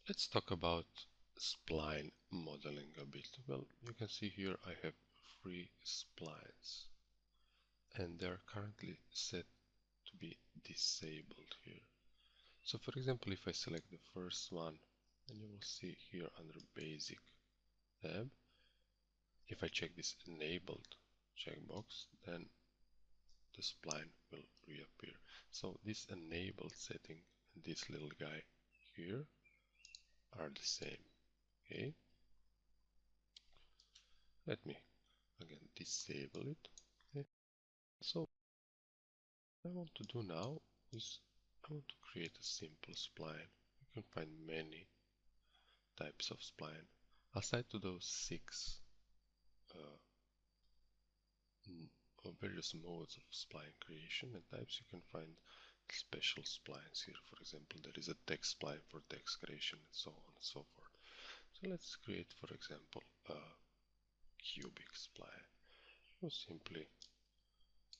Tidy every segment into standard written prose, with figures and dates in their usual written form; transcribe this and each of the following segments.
Let's talk about spline modeling a bit. Well, you can see here I have 3 splines and they are currently set to be disabled here. So for example, if I select the first one, and you will see here under basic tab, if I check this enabled checkbox, then the spline will reappear. So this enabled setting and this little guy here are the same. Okay, let me again disable it. Okay. So what I want to do now is I want to create a simple spline. You can find many types of spline. Aside to those 6 various modes of spline creation and types, you can find special splines here. For example, there is a text spline for text creation and so on and so forth. So let's create, for example, a cubic spline. We'll simply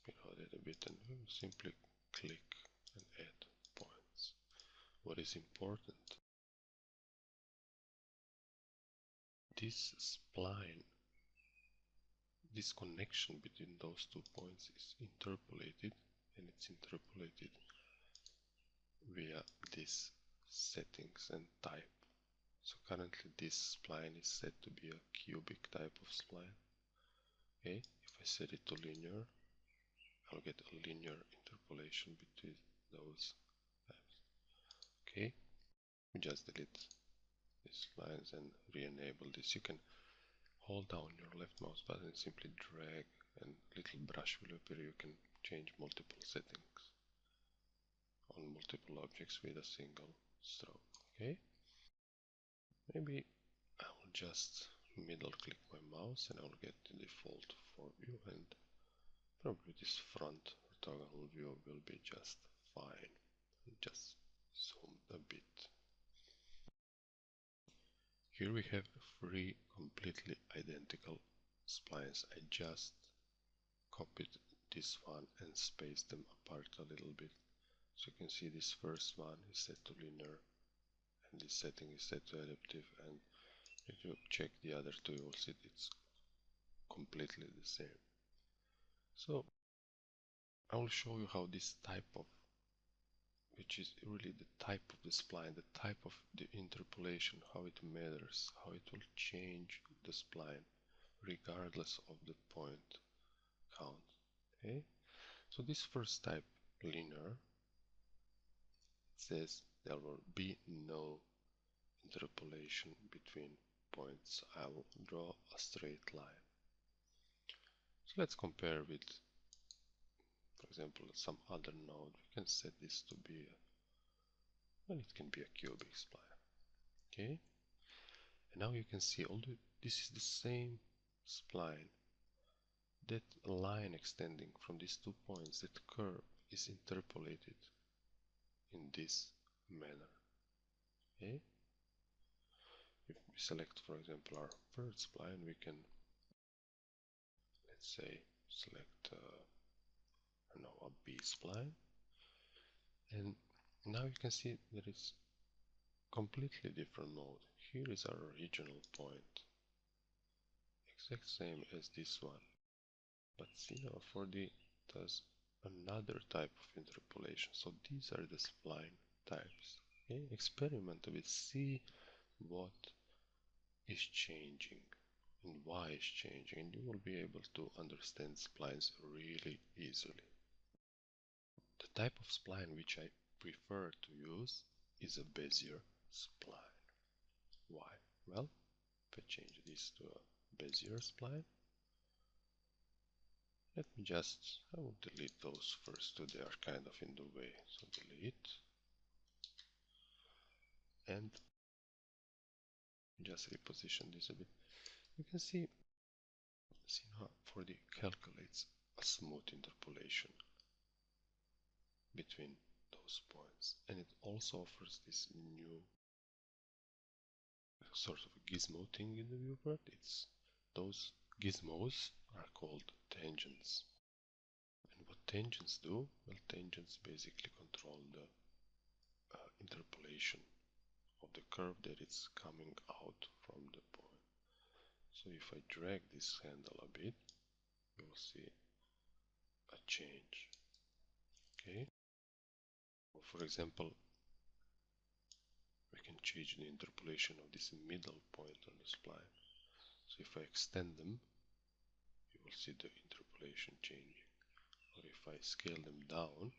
reload it a bit and we'll simply click and add points. What is important? This spline, this connection between those 2 points is interpolated, and it's interpolated via this settings and type. So currently this spline is set to be a cubic type of spline. Okay, if I set it to linear, I'll get a linear interpolation between those types. Okay, we just delete these lines and re-enable this. You can hold down your left mouse button and simply drag, and little brush will appear. You can change multiple settings on multiple objects with a single stroke. Okay, maybe I will just middle click my mouse and I will get the default for view, and probably this front orthogonal view will be just fine. Just zoom a bit. Here we have 3 completely identical splines. I just copied this one and spaced them apart a little bit. So you can see this first one is set to linear and this setting is set to adaptive, and if you check the other 2 you will see it's completely the same. So I will show you how this type of, which is really the type of the spline, the type of the interpolation, how it matters, how it will change the spline regardless of the point count. Okay, so this first type, linear, says there will be no interpolation between points. I will draw a straight line. So let's compare with, for example, some other node. We can set this to be well, it can be a cubic spline. Okay, and now you can see, although this is the same spline, that line extending from these 2 points, that curve, is interpolated in this manner. Okay, if we select, for example, our third spline, we can, let's say, select I don't know, a B spline, and now you can see there is completely different mode. Here is our original point, exact same as this one, but see now 4D does another type of interpolation. So these are the spline types. Okay, experiment with, see what is changing and why it's changing, and you will be able to understand splines really easily. The type of spline which I prefer to use is a Bezier spline. Why? Well, if I change this to a Bezier spline, let me just, I will delete those first 2, they are kind of in the way, so delete, and just reposition this a bit. You can see now 4D calculates a smooth interpolation between those points, and it also offers this new sort of a gizmo thing in the viewport. It's those gizmos are called tangents, and what tangents do? Well, tangents basically control the interpolation of the curve that it's coming out from the point. So if I drag this handle a bit, you'll see a change. Okay. For example, we can change the interpolation of this middle point on the spline. So if I extend them, you will see the interpolation changing. Or if I scale them down,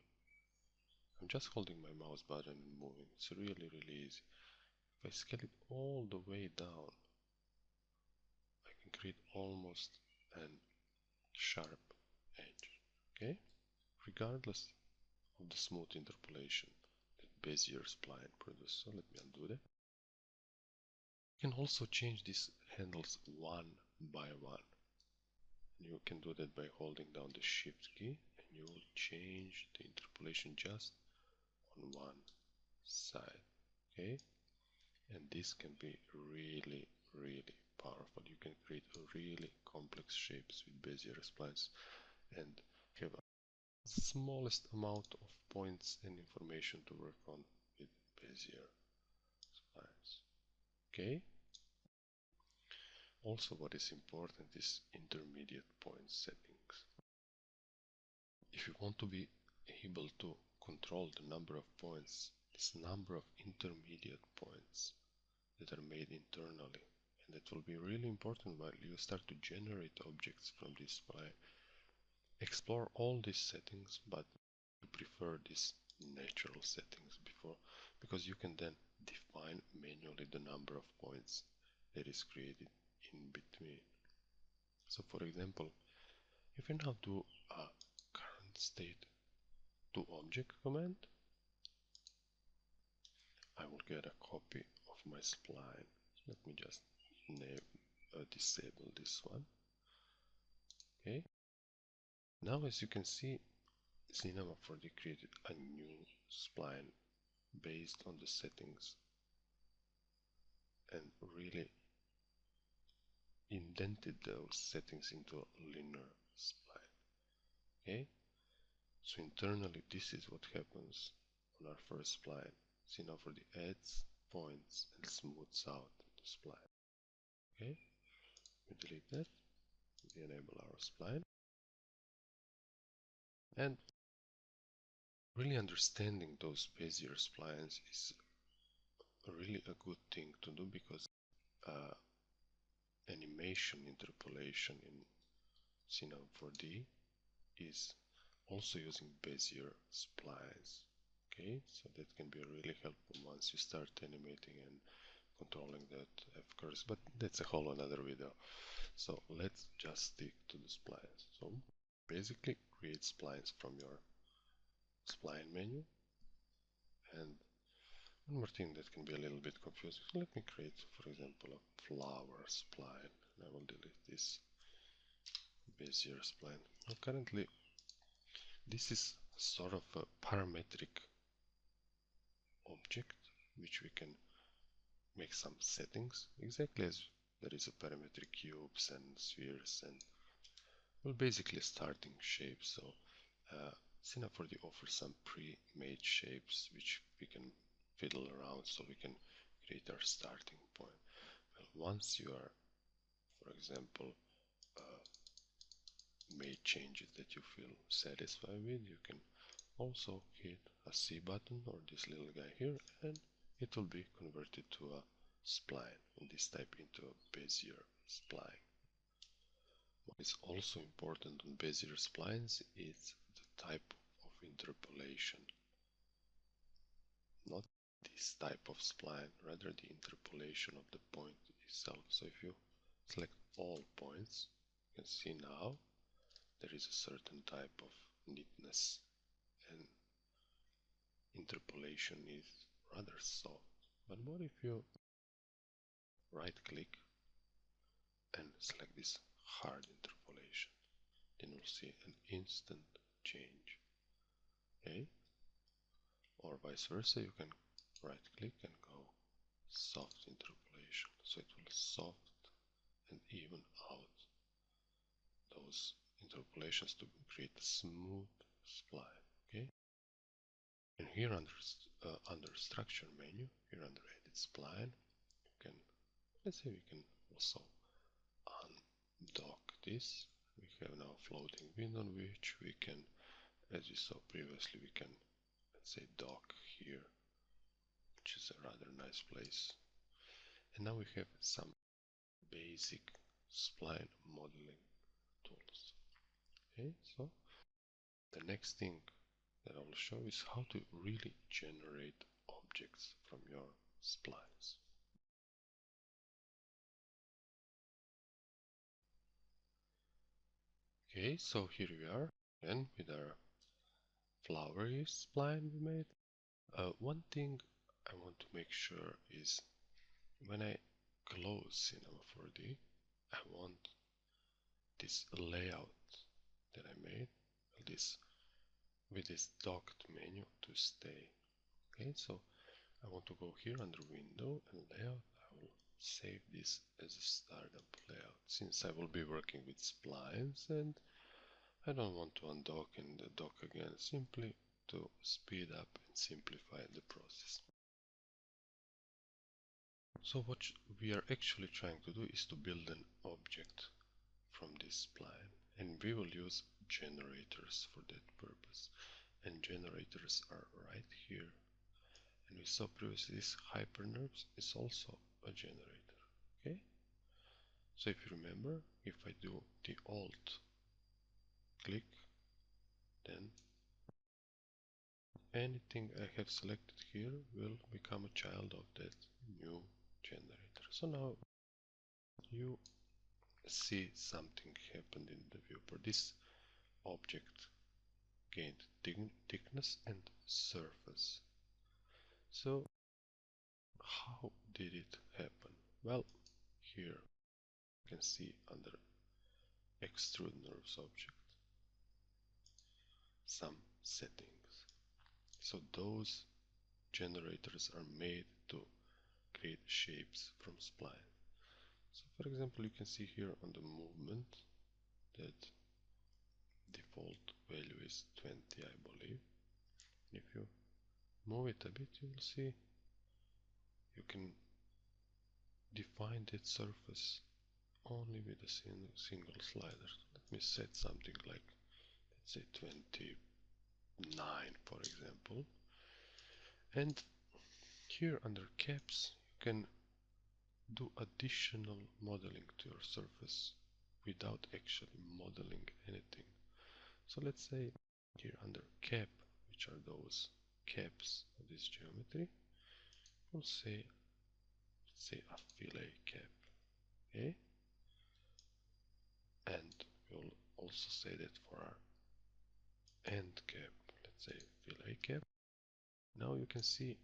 I'm just holding my mouse button and moving. It's really easy. If I scale it all the way down, I can create almost an sharp edge. Okay? Regardless of the smooth interpolation that Bezier spline produces. So let me undo that. You can also change these handles one by one. You can do that by holding down the shift key, and you will change the interpolation just on one side. Okay? And this can be really powerful. You can create really complex shapes with Bezier splines and have a smallest amount of points and information to work on with Bezier splines. Okay? Also, what is important is intermediate point settings. If you want to be able to control the number of points, this number of intermediate points that are made internally, and that will be really important while you start to generate objects from this spline. Explore all these settings, but you prefer these natural settings because you can then define manually the number of points that is created in between. So for example, if I now do a current state to object command, I will get a copy of my spline. Let me just disable this one. Okay. Now, as you can see, Cinema 4D created a new spline based on the settings and really indented those settings into a linear spline. Okay, so internally this is what happens on our first spline. See, now 4D adds points and smooths out the spline. Okay, we delete that, we enable our spline, and really understanding those Bezier splines is really a good thing to do because animation interpolation in Cinema 4D is also using Bezier splines. Okay, so that can be really helpful once you start animating and controlling that F-curves, but that's a whole another video. So let's just stick to the splines. So basically create splines from your spline menu. And one more thing that can be a little bit confusing. So let me create, for example, a flower spline. And I will delete this Bezier spline. Now currently this is sort of a parametric object which we can make some settings, exactly as there is a parametric cubes and spheres and well, basically starting shapes. So Cinema 4D offers some pre-made shapes which we can fiddle around so we can create our starting point. Well, once you are, for example, made changes that you feel satisfied with, you can also hit a C button or this little guy here, and it will be converted to a spline, and this type into a Bezier spline. What is also important on Bezier splines is the type of interpolation. Not this type of spline, rather the interpolation of the point itself. So if you select all points, you can see now there is a certain type of neatness and interpolation is rather soft. But what if you right click and select this hard interpolation? Then you'll see an instant change. Okay? Or vice versa, you can right click and go soft interpolation. So it will soft and even out those interpolations to create a smooth spline. Okay? And here under structure menu, here under edit spline. Let's say we can also undock this. We have now a floating window on which we can, as we saw previously, we can, let's say, dock here, which is a rather nice place. And now we have some basic spline modeling tools. Okay, so the next thing that I will show is how to really generate objects from your splines. Okay, so here we are again with our flowery spline we made. One thing I want to make sure is when I close Cinema 4D, I want this layout that I made, with this docked menu to stay. Okay, so I want to go here under Window and Layout. I will save this as a startup layout since I will be working with splines and I don't want to undock and dock again, simply to speed up and simplify the process. So what we are actually trying to do is to build an object from this spline, and we will use generators for that purpose. And generators are right here. And we saw previously this hypernerves is also a generator. Okay? So if you remember, if I do the Alt click, then anything I have selected here will become a child of that new generator. So now you see something happened in the viewport. This object gained thickness and surface. So how did it happen? Well, here you can see under extrude nerves object some settings. So those generators are made to create shapes from spline. So for example, you can see here on the movement that default value is 20, I believe. If you move it a bit, you will see you can define that surface only with a single slider. Let me set something like, let's say 29 for example. And here under caps you can do additional modeling to your surface without actually modeling anything. So let's say here under cap, which are those caps of this geometry, we'll say a fillet cap. Okay, and we'll also say that for our end cap, let's say fillet cap. Now you can see you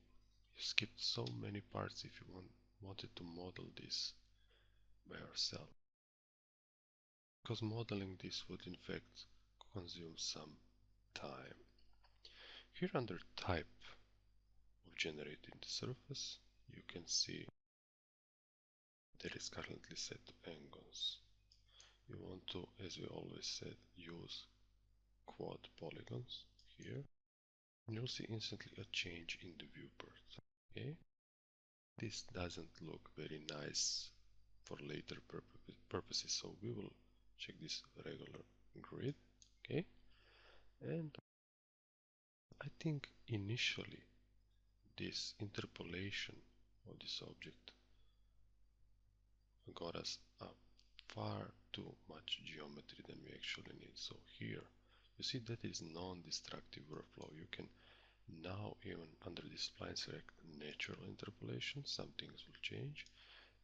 skipped so many parts if you wanted to model this by yourself, because modeling this would in fact consume some time. Here under type of generating the surface, you can see that is currently set to angles. You want to, as we always said, use quad polygons here, and you'll see instantly a change in the viewport. Okay, this doesn't look very nice for later purposes, so we will check this regular grid. Okay, and I think initially this interpolation of this object got us a far too much geometry than we actually need. So here you see that is non-destructive workflow. You can now even under this spline select natural interpolation, some things will change,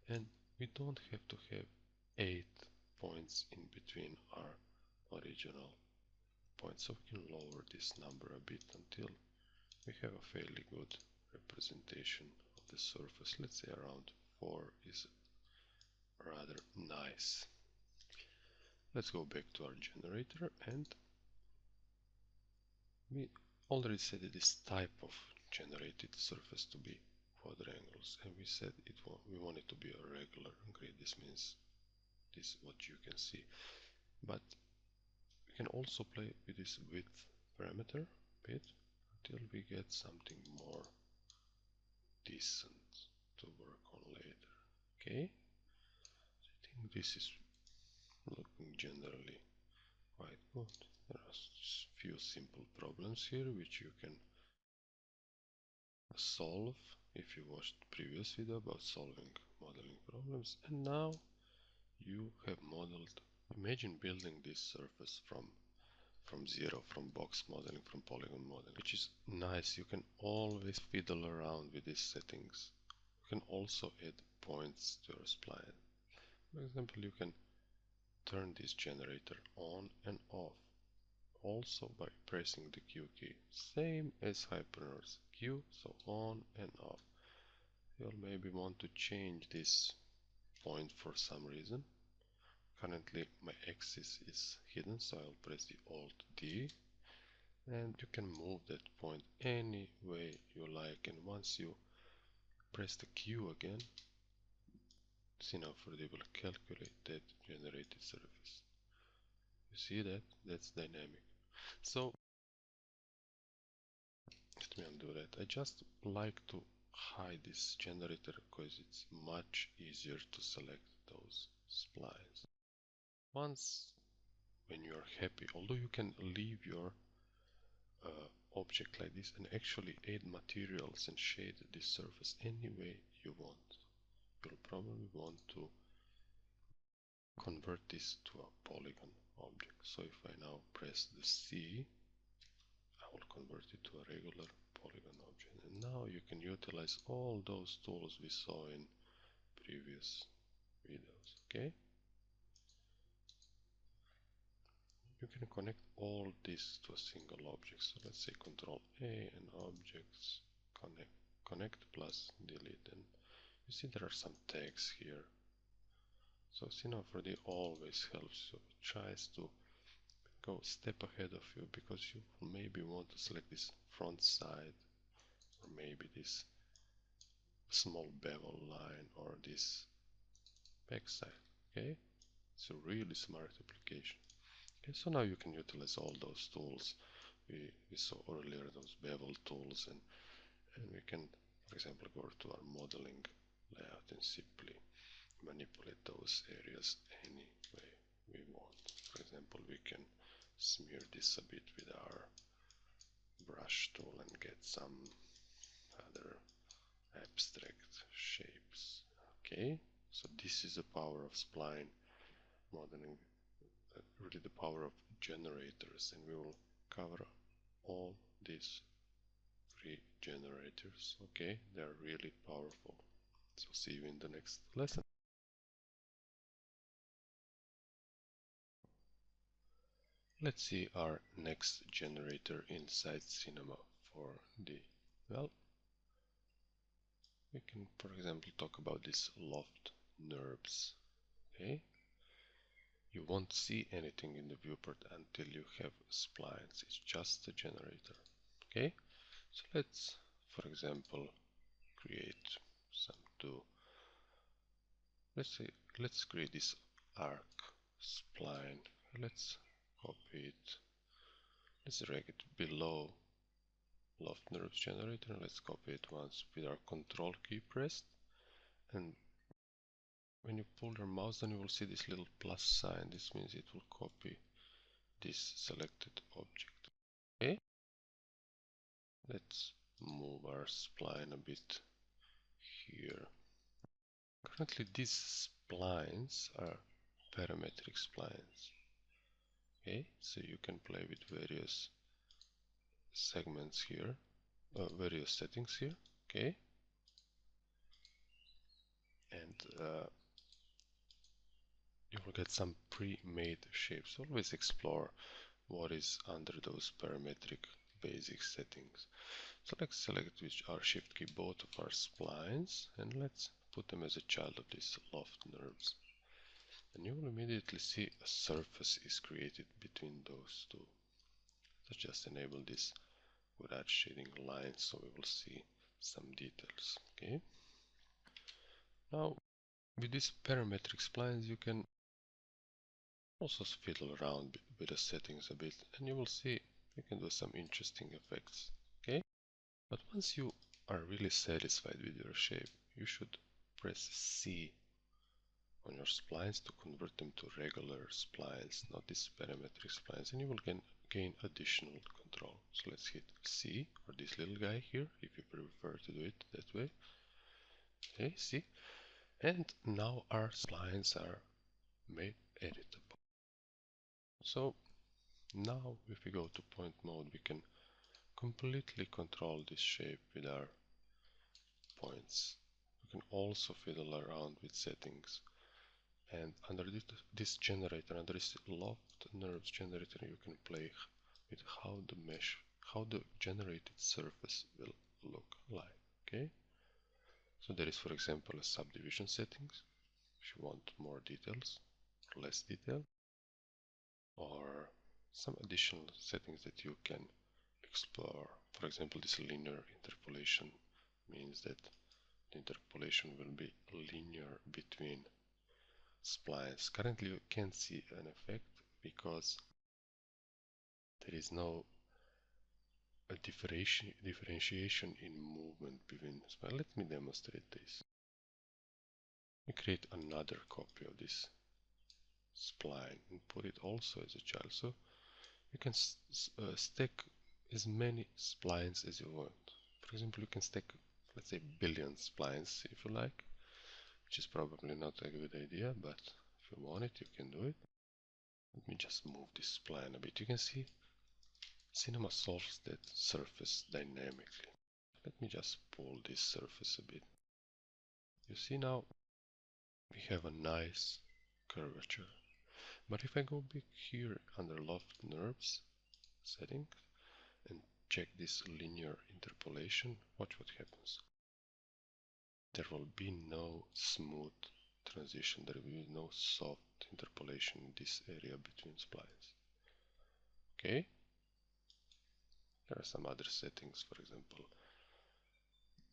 and we don't have to have 8 points in between our original points, so we can lower this number a bit until we have a fairly good representation of the surface. Let's say around 4 is rather nice. Let's go back to our generator, and we already said that this type of generated surface to be quadrangles, and we said we want it to be a regular grid. This means this is what you can see, but we can also play with this width parameter a bit until we get something more decent. to work on later. Okay, so I think this is looking generally quite good. There are few simple problems here which you can solve if you watched the previous video about solving modeling problems. And now you have modeled, imagine building this surface from zero, from box modeling, from polygon modeling, which is nice. You can always fiddle around with these settings. You can also add points to your spline. For example, you can turn this generator on and off, also by pressing the Q key, same as Hyperner's Q, so on and off. You'll maybe want to change this point for some reason. Currently my axis is hidden, so I'll press the Alt D, and you can move that point any way you like. And once you press the Q again, see now Freddy will calculate that generated surface. You see that? That's dynamic. So let me undo that. I just like to hide this generator because it's much easier to select those splines. Once when you are happy, although you can leave your object like this and actually add materials and shade this surface any way you want. You'll probably want to convert this to a polygon object. So if I now press the C, I will convert it to a regular polygon object. And now you can utilize all those tools we saw in previous videos. Okay? You can connect all this to a single object. So let's say Control A and objects, connect plus delete. And you see there are some tags here. So Synapse always helps you. It tries to go a step ahead of you because you maybe want to select this front side, or maybe this small bevel line, or this back side. Okay, it's a really smart application. Okay, so now you can utilize all those tools we saw earlier, those bevel tools, and we can, for example, go to our modeling layout and simply manipulate those areas any way we want. For example, we can smear this a bit with our brush tool and get some other abstract shapes. Okay, so this is the power of spline modeling, really the power of generators, and we will cover all these three generators. Okay, they are really powerful. So see you in the next lesson. Let's see our next generator inside Cinema 4D. Well, we can, for example, talk about these loft NURBS. Okay, you won't see anything in the viewport until you have splines. It's just a generator. Okay, so let's, for example, create some two. Let's create this arc spline. Let's copy it. Let's drag it below loft NURBS generator. Let's copy it once with our Control key pressed. And when you pull your mouse down, you will see this little plus sign. This means it will copy this selected object. Okay. Let's move our spline a bit here. Currently, these splines are parametric splines. Okay, so you can play with various segments here, various settings here. Okay, and you will get some pre-made shapes. Always explore what is under those parametric basic settings. So let's select which our shift key both of our splines, and let's put them as a child of these loft NURBS. And you will immediately see a surface is created between those two. Let's just enable this without shading lines so we will see some details. Okay. Now with these parametric splines you can also fiddle around with the settings a bit, and you will see you can do some interesting effects. Okay. But once you are really satisfied with your shape, you should press C on your splines to convert them to regular splines, not these parametric splines, and you will gain additional control. So let's hit C, or this little guy here, if you prefer to do it that way. Okay, see? And now our splines are made editable. So now if we go to point mode, we can completely control this shape with our points. We can also fiddle around with settings. And under this generator, under this loft nerves generator, you can play with how the generated surface will look like. Okay? So there is, for example, a subdivision settings, if you want more details or less detail, or some additional settings that you can explore. For example, this linear interpolation means that the interpolation will be linear between splines. Currently you can't see an effect because there is no differentiation in movement between splines. Let me demonstrate this. We create another copy of this spline and put it also as a child. So you can stack as many splines as you want. For example, you can stack, let's say, billion splines if you like, which is probably not a good idea, but if you want it, you can do it. Let me just move this spline a bit. You can see Cinema solves that surface dynamically. Let me just pull this surface a bit. You see now we have a nice curvature. But if I go back here under loft nerves settings and check this linear interpolation, watch what happens. There will be no smooth transition, there will be no soft interpolation in this area between splines. Okay? There are some other settings, for example,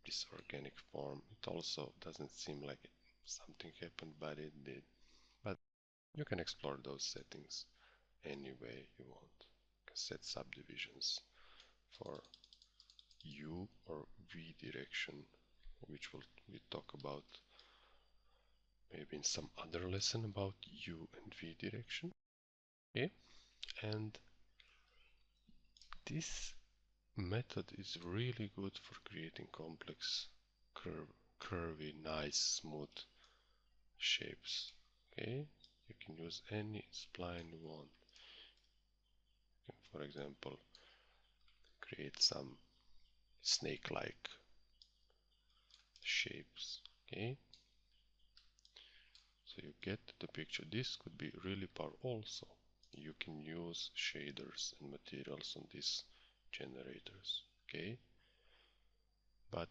this organic form. It also doesn't seem like something happened, but it did. But you can explore those settings any way you want. You can set subdivisions for U or V direction, which we talk about maybe in some other lesson about U and V direction. Okay, and this method is really good for creating complex, curvy, nice, smooth shapes. Okay, you can use any spline you want. You can, for example, create some snake-like shapes. Okay, so you get the picture. This could be really powerful. Also, you can use shaders and materials on these generators. Okay, but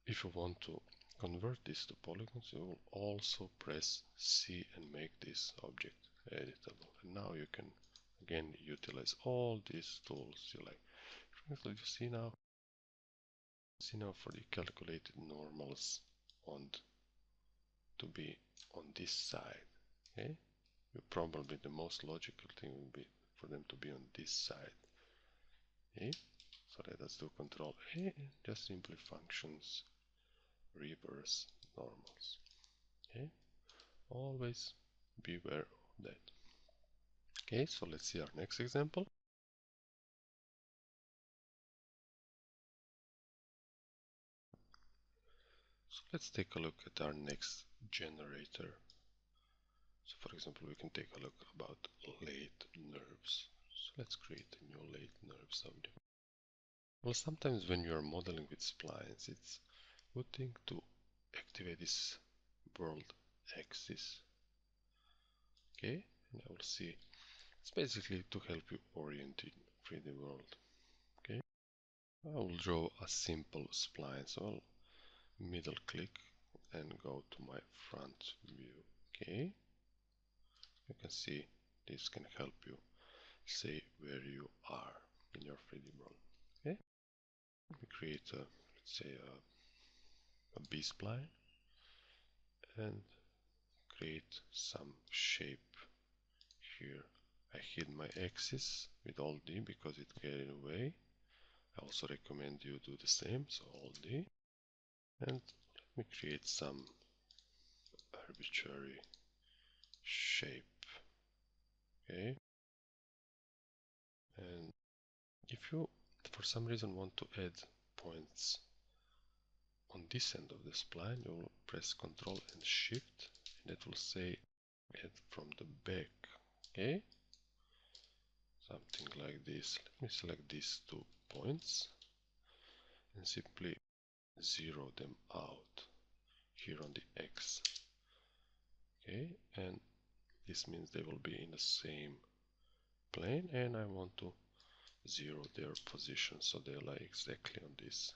if you want to convert this to polygons, you will also press C and make this object editable. And now you can again utilize all these tools you like. For example, you see now for the calculated normals want to be on this side. Okay, probably the most logical thing would be for them to be on this side. Okay, so let us do Control A and just simply functions reverse normals. Okay, always beware of that. Okay, so let's see our next example. So let's take a look at our next generator. So for example, we can take a look about late nerves. So let's create a new late nerves object. Well, sometimes when you are modeling with splines, it's a good thing to activate this world axis. Okay, and I will see. It's basically to help you orient in 3D world. Okay, I will draw a simple spline. So I'll middle click and go to my front view. Okay, you can see this can help you say where you are in your 3D world. Okay, we create a, let's say a B spline and create some shape here. I hid my axis with Alt D because it carried away. I also recommend you do the same, so Alt D, and Let me create some arbitrary shape. Okay, and if you for some reason want to add points on this end of the spline, you will press Ctrl and Shift, and it will say add from the back. Okay, something like this. Let me select these 2 points and simply zero them out here on the X. Okay, and this means they will be in the same plane, and I want to zero their position so they lie exactly on this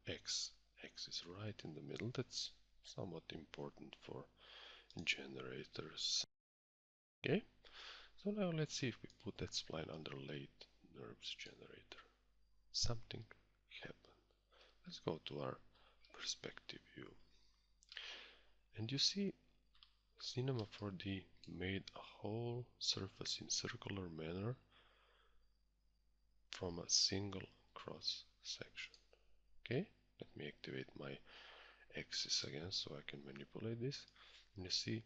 X axis right in the middle. That's somewhat important for generators. Okay, so now let's see if we put that spline under late nerves generator. Something happened. Let's go to our perspective view. And you see Cinema 4D made a whole surface in circular manner from a single cross section. Okay, let me activate my axis again so I can manipulate this. And you see,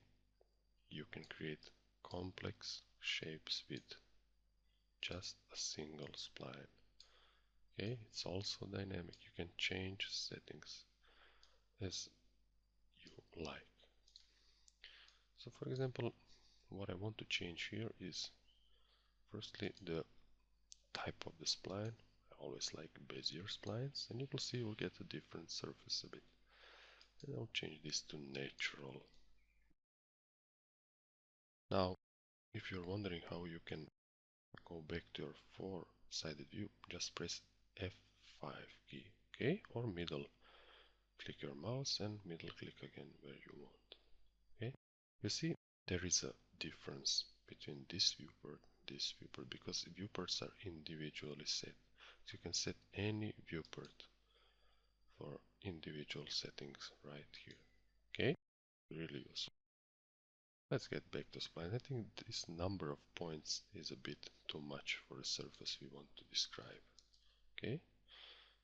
you can create complex shapes with just a single spline. Okay, it's also dynamic. You can change settings as you like. So for example, what I want to change here is firstly the type of the spline. I always like bezier splines, and you will see we'll get a different surface a bit. And I'll change this to natural. Now, if you're wondering how you can go back to your four-sided view, just press F5 key, okay? Or middle. Click your mouse and middle click again where you want. Okay? You see, there is a difference between this viewport and this viewport because viewports are individually set. So you can set any viewport for individual settings right here. Okay? Really useful. Let's get back to spline. I think this number of points is a bit too much for the surface we want to describe. Okay?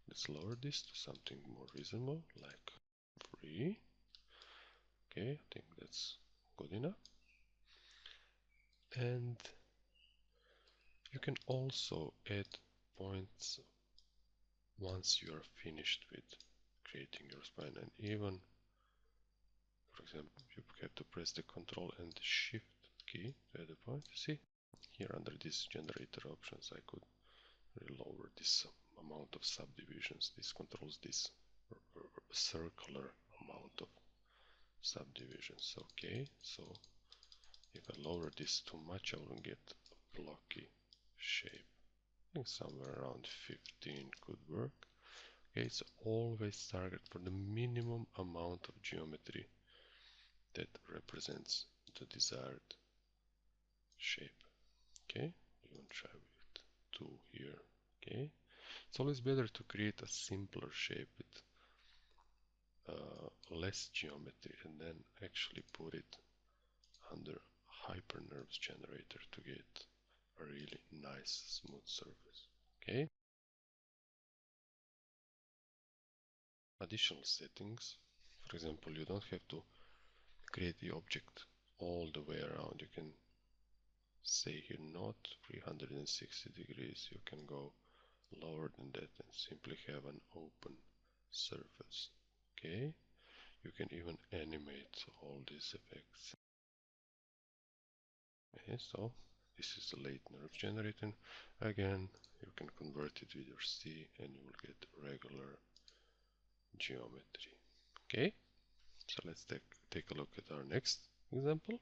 Let's lower this to something more reasonable, like 3. Okay, I think that's good enough. And you can also add points once you are finished with creating your spline, and even, for example, you have to press the Ctrl and Shift key to add a point. See, here under these generator options I could lower this amount of subdivisions. This controls this circular amount of subdivisions. Okay, so if I lower this too much, I will get a blocky shape. I think somewhere around 15 could work. Okay, so always target for the minimum amount of geometry that represents the desired shape. Okay, even try with 2 here. Okay, it's always better to create a simpler shape with less geometry and then actually put it under Hypernerves generator to get a really nice smooth surface. Okay. Additional settings. For example, you don't have to create the object all the way around. You can say here not 360 degrees. You can go lower than that and simply have an open surface. Okay. You can even animate all these effects. Okay, so this is the late nerve generator. Again, you can convert it with your C and you will get regular geometry. Okay, so let's take a look at our next example.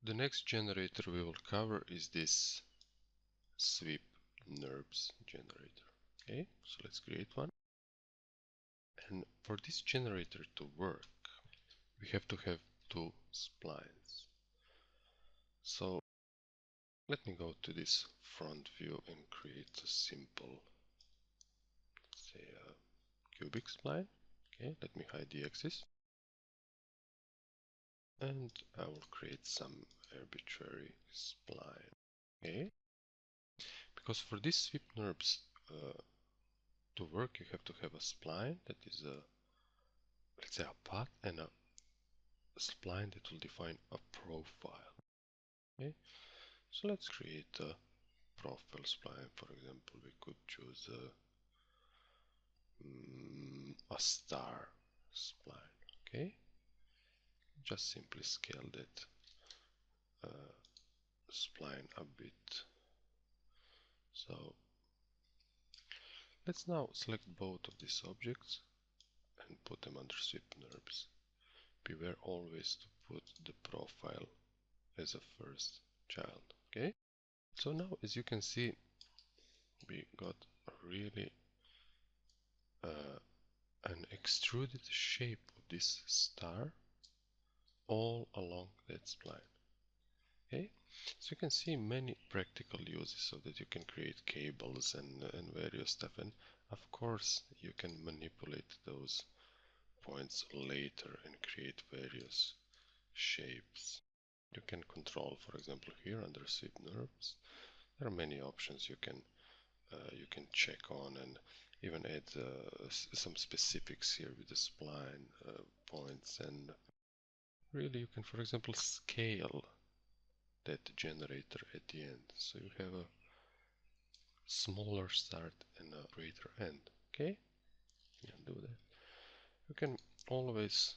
The next generator we will cover is this sweep nerves generator. Okay, so let's create one. And for this generator to work, we have to have 2 splines. So let me go to this front view and create a simple, say a cubic spline. Okay, let me hide the axis. And I will create some arbitrary spline. Okay, Because for these sweep NURBS to work, you have to have a spline that is a, let's say, a path, and a spline that will define a profile. Okay, so let's create a profile spline. For example, we could choose a star spline. Okay, just simply scale that spline a bit. So let's now select both of these objects and put them under sweep NURBS. Beware always to put the profile as a first child. Okay, so now as you can see, we got a really an extruded shape of this star all along that spline. Okay, so you can see many practical uses so that you can create cables and various stuff, and of course you can manipulate those points later and create various shapes. You can control, for example, here under sweep NURBS, there are many options you can check on, and even add some specifics here with the spline points, and really you can, for example, scale that generator at the end, so you have a smaller start and a greater end. Okay, you can do that. You can always,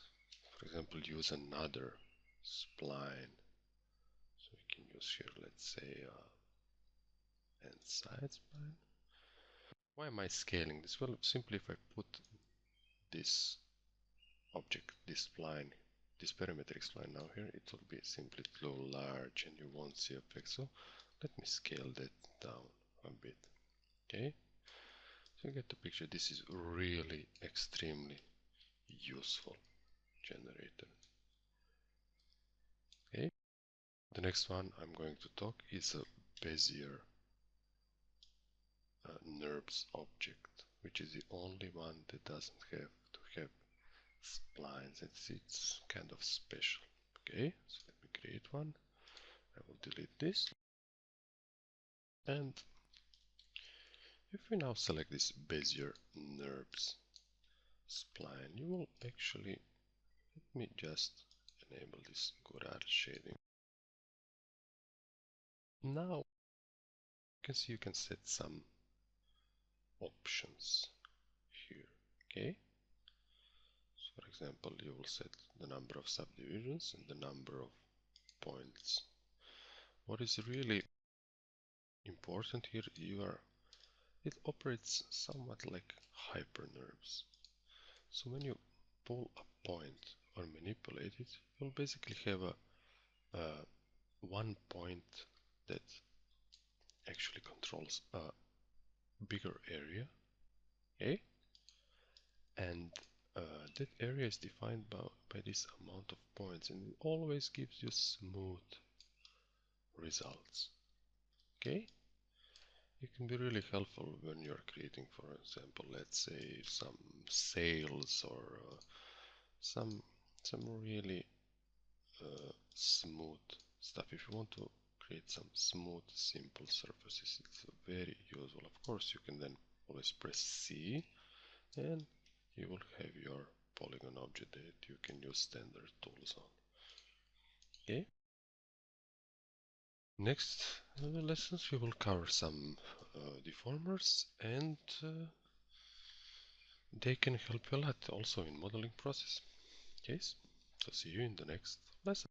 for example, use another spline, so we can use here, let's say, and side spline. Why am I scaling this? Well, simply if I put this object, this spline, this parametric spline now here, it will be simply too large and you won't see effects. So let me scale that down a bit. Okay, so you get the picture. This is really extremely useful generator. Okay, the next one I'm going to talk is a Bezier NURBS object, which is the only one that doesn't have to have splines. It's kind of special. Okay, so let me create one. I will delete this. And if we now select this Bezier NURBS spline, you will actually, let me just enable this Gouraud shading. Now you can see you can set some options here. Okay, so for example, you will set the number of subdivisions and the number of points. What is really important here, it operates somewhat like hyper NURBS. So when you pull a point or manipulate it, you'll basically have a one point that actually controls a bigger area, okay? And that area is defined by this amount of points, and it always gives you smooth results. Okay, it can be really helpful when you're creating, for example, let's say some sails or some really smooth stuff. If you want to create some smooth, simple surfaces, it's very useful. Of course, you can then always press C, and you will have your polygon object that you can use standard tools on. Okay. Next lessons we will cover some deformers, and they can help you a lot also in modeling process. Okay, so see you in the next lesson.